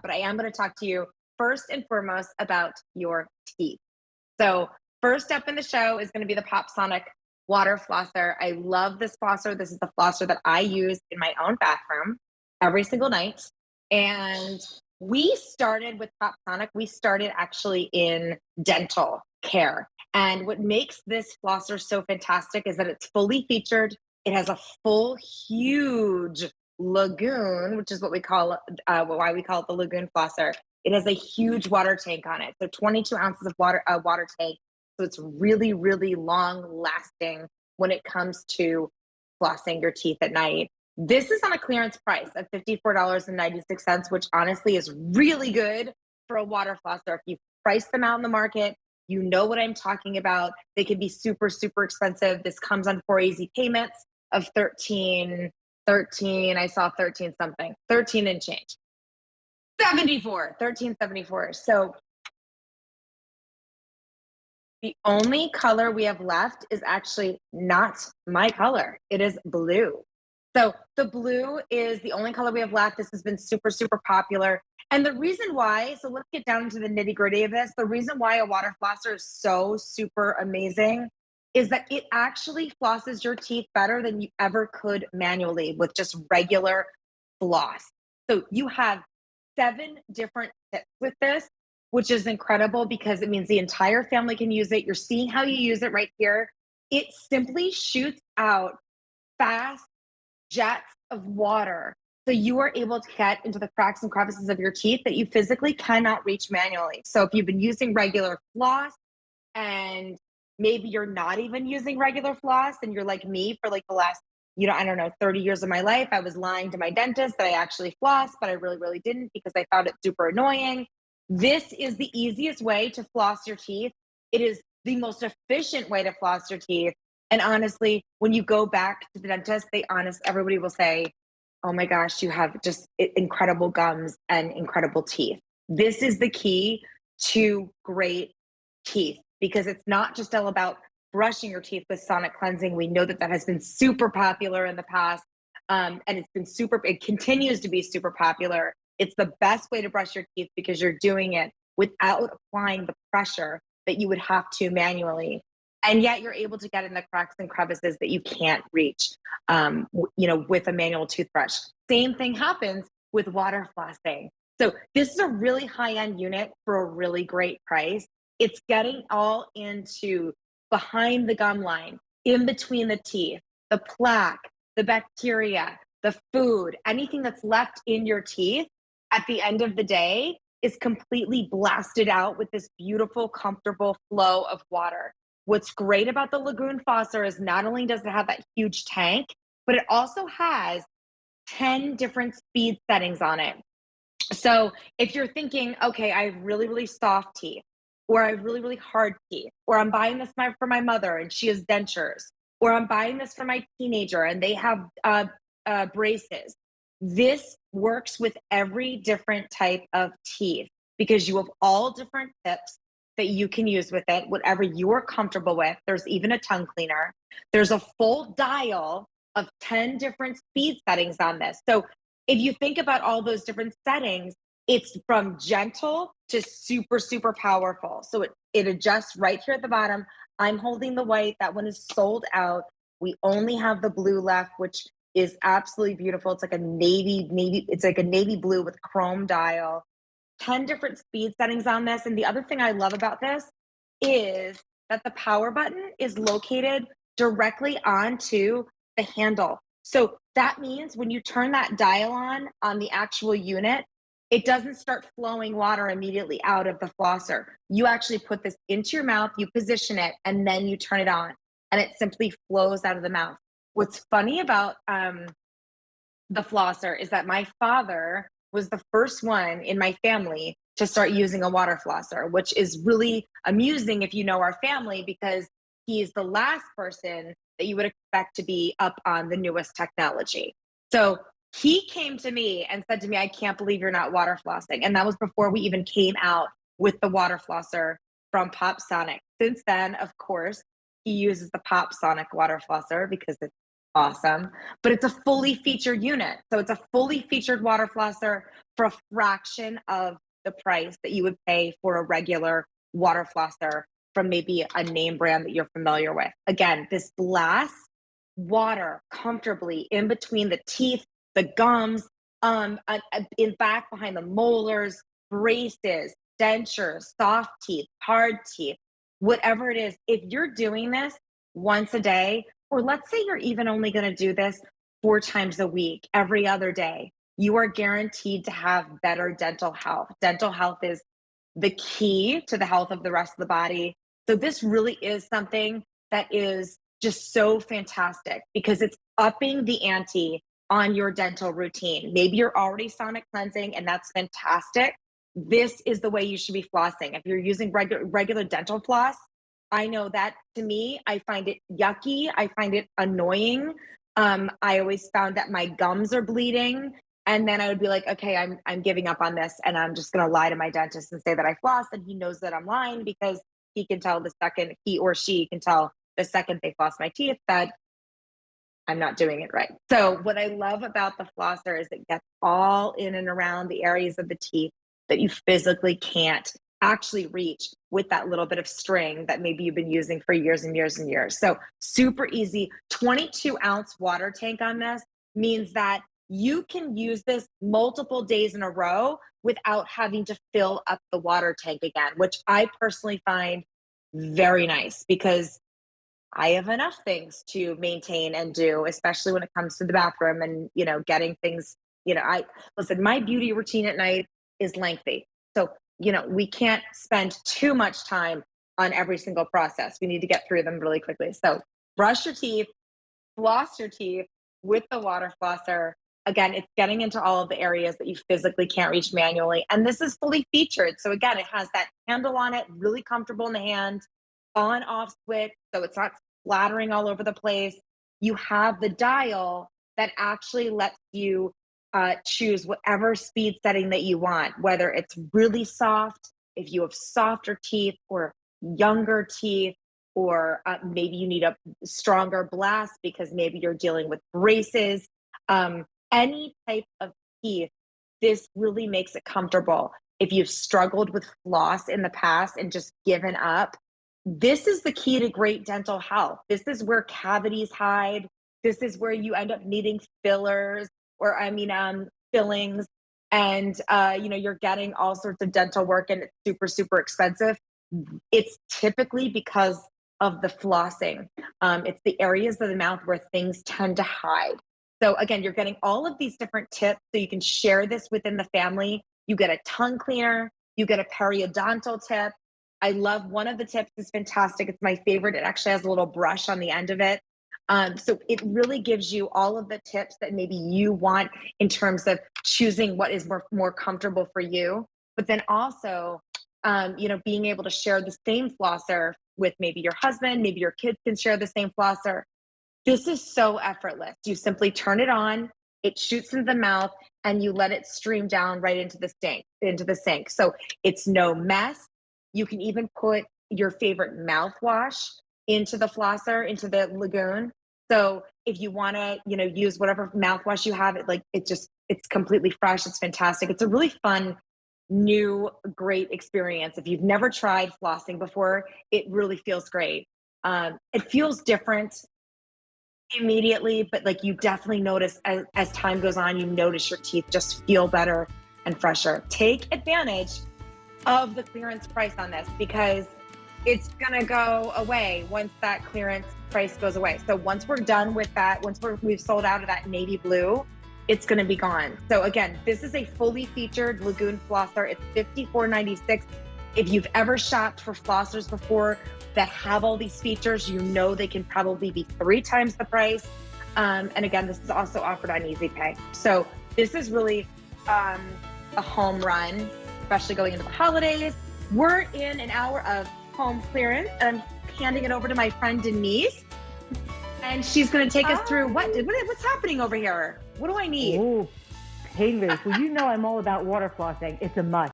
but I am going to talk to you first and foremost about your teeth. So, first up in the show is going to be the Pop Sonic water flosser. I love this flosser. This is the flosser that I use in my own bathroom every single night. And we started with Pop Sonic. We started actually in dental care. And what makes this flosser so fantastic is that it's fully featured. It has a full, huge lagoon, which is what we call why we call it the Lagoon flosser. It has a huge water tank on it, so 22 ounces of water tank. So it's really, really long lasting when it comes to flossing your teeth at night. This is on a clearance price of $54.96, which honestly is really good for a water flosser. If you price them out in the market, you know what I'm talking about. They can be super, super expensive. This comes on 4 easy payments of 13, I saw 13 something, 13 and change. 1374. So the only color we have left is actually not my color. It is blue. So the blue is the only color we have left. This has been super, super popular. And the reason why, so let's get down into the nitty gritty of this. The reason why a water flosser is so super amazing is that it actually flosses your teeth better than you ever could manually with just regular floss. So you have 7 different tips with this, which is incredible because it means the entire family can use it. You're seeing how you use it right here. It simply shoots out fast jets of water. So you are able to get into the cracks and crevices of your teeth that you physically cannot reach manually. So if you've been using regular floss and maybe you're not even using regular floss and you're like me for like the last, I don't know, 30 years of my life, I was lying to my dentist that I actually floss, but I really, really didn't because I found it super annoying. This is the easiest way to floss your teeth. It is the most efficient way to floss your teeth. And honestly, when you go back to the dentist, everybody will say, oh my gosh, you have just incredible gums and incredible teeth. This is the key to great teeth because it's not just all about brushing your teeth with sonic cleansing. We know that that has been super popular in the past. And it continues to be super popular. It's the best way to brush your teeth because you're doing it without applying the pressure that you would have to manually. And yet you're able to get in the cracks and crevices that you can't reach, with a manual toothbrush. Same thing happens with water flossing. So this is a really high-end unit for a really great price. It's getting all into behind the gum line, in between the teeth, the plaque, the bacteria, the food, anything that's left in your teeth at the end of the day is completely blasted out with this beautiful, comfortable flow of water. What's great about the Lagoon flosser is not only does it have that huge tank, but it also has 10 different speed settings on it. So if you're thinking, okay, I have really, really soft teeth, or I have really, really hard teeth, or I'm buying this for my mother and she has dentures, or I'm buying this for my teenager and they have braces. This works with every different type of teeth because you have all different tips that you can use with it, whatever you're comfortable with. There's even a tongue cleaner. There's a full dial of 10 different speed settings on this. So if you think about all those different settings, it's from gentle to super, super powerful. So it adjusts right here at the bottom. I'm holding the white. That one is sold out. We only have the blue left, which is absolutely beautiful. It's like a navy blue with chrome dial. 10 different speed settings on this. And the other thing I love about this is that the power button is located directly onto the handle. So that means when you turn that dial on the actual unit, it doesn't start flowing water immediately out of the flosser. You actually put this into your mouth, you position it, and then you turn it on, and it simply flows out of the mouth. What's funny about the flosser is that my father was the first one in my family to start using a water flosser, which is really amusing if you know our family because he's the last person that you would expect to be up on the newest technology. So he came to me and said to me, I can't believe you're not water flossing. And that was before we even came out with the water flosser from Pop Sonic. Since then, of course, he uses the Pop Sonic water flosser because it's Awesome. But it's a fully featured unit. So it's a fully featured water flosser for a fraction of the price that you would pay for a regular water flosser from maybe a name brand that you're familiar with. Again, this lasts water comfortably in between the teeth, the gums, in back behind the molars, braces, dentures, soft teeth, hard teeth, whatever it is. If you're doing this once a day, or let's say you're even only going to do this 4 times a week, every other day, you are guaranteed to have better dental health. Dental health is the key to the health of the rest of the body. So this really is something that is just so fantastic because it's upping the ante on your dental routine. Maybe you're already sonic cleansing and that's fantastic. This is the way you should be flossing. If you're using regular dental floss, I know that to me, I find it yucky. I find it annoying. I always found that my gums are bleeding. And then I would be like, okay, I'm giving up on this and I'm just gonna lie to my dentist and say that I floss, and he knows that I'm lying because he can tell the second, he or she can tell the second they floss my teeth that I'm not doing it right. So what I love about the flosser is it gets all in and around the areas of the teeth that you physically can't actually reach with that little bit of string that maybe you've been using for years and years and years. So super easy. 22-ounce water tank on this means that you can use this multiple days in a row without having to fill up the water tank again, which I personally find very nice because I have enough things to maintain and do, especially when it comes to the bathroom and, getting things, listen, my beauty routine at night is lengthy. So, we can't spend too much time on every single process. We need to get through them really quickly. So brush your teeth, floss your teeth with the water flosser. Again, it's getting into all of the areas that you physically can't reach manually. And this is fully featured. So again, it has that handle on it, really comfortable in the hand, on off switch. So it's not splattering all over the place. You have the dial that actually lets you choose whatever speed setting that you want, whether it's really soft, if you have softer teeth or younger teeth, or maybe you need a stronger blast because maybe you're dealing with braces. Any type of teeth, this really makes it comfortable. If you've struggled with floss in the past and just given up, this is the key to great dental health. This is where cavities hide. This is where you end up needing fillers fillings, and you're getting all sorts of dental work and it's super, super expensive. It's typically because of the flossing. It's the areas of the mouth where things tend to hide. So again, you're getting all of these different tips so you can share this within the family. You get a tongue cleaner, you get a periodontal tip. I love one of the tips is fantastic. It's my favorite. It actually has a little brush on the end of it. So it really gives you all of the tips that maybe you want in terms of choosing what is more comfortable for you. But then also, being able to share the same flosser with maybe your husband, maybe your kids can share the same flosser. This is so effortless. You simply turn it on, it shoots into the mouth, and you let it stream down right into the sink. So it's no mess. You can even put your favorite mouthwash into the flosser, into the Lagoon. So if you want to, use whatever mouthwash you have, it's completely fresh. It's fantastic. It's a really fun, new, great experience. If you've never tried flossing before, it really feels great. It feels different immediately, but you definitely notice as time goes on, you notice your teeth just feel better and fresher. Take advantage of the clearance price on this because it's gonna go away once that clearance price goes away. So once we're done with that, we've sold out of that navy blue, it's gonna be gone. So again, this is a fully featured Lagoon flosser. It's $54.96. If you've ever shopped for flossers before that have all these features, they can probably be 3 times the price. And again, this is also offered on Easy Pay. So this is really a home run, especially going into the holidays. We're in an hour of home clearance, and I'm handing it over to my friend Denise, and she's going to take us through what's happening over here. What do I need? Oh, Painless. Well, I'm all about water flossing. It's a must.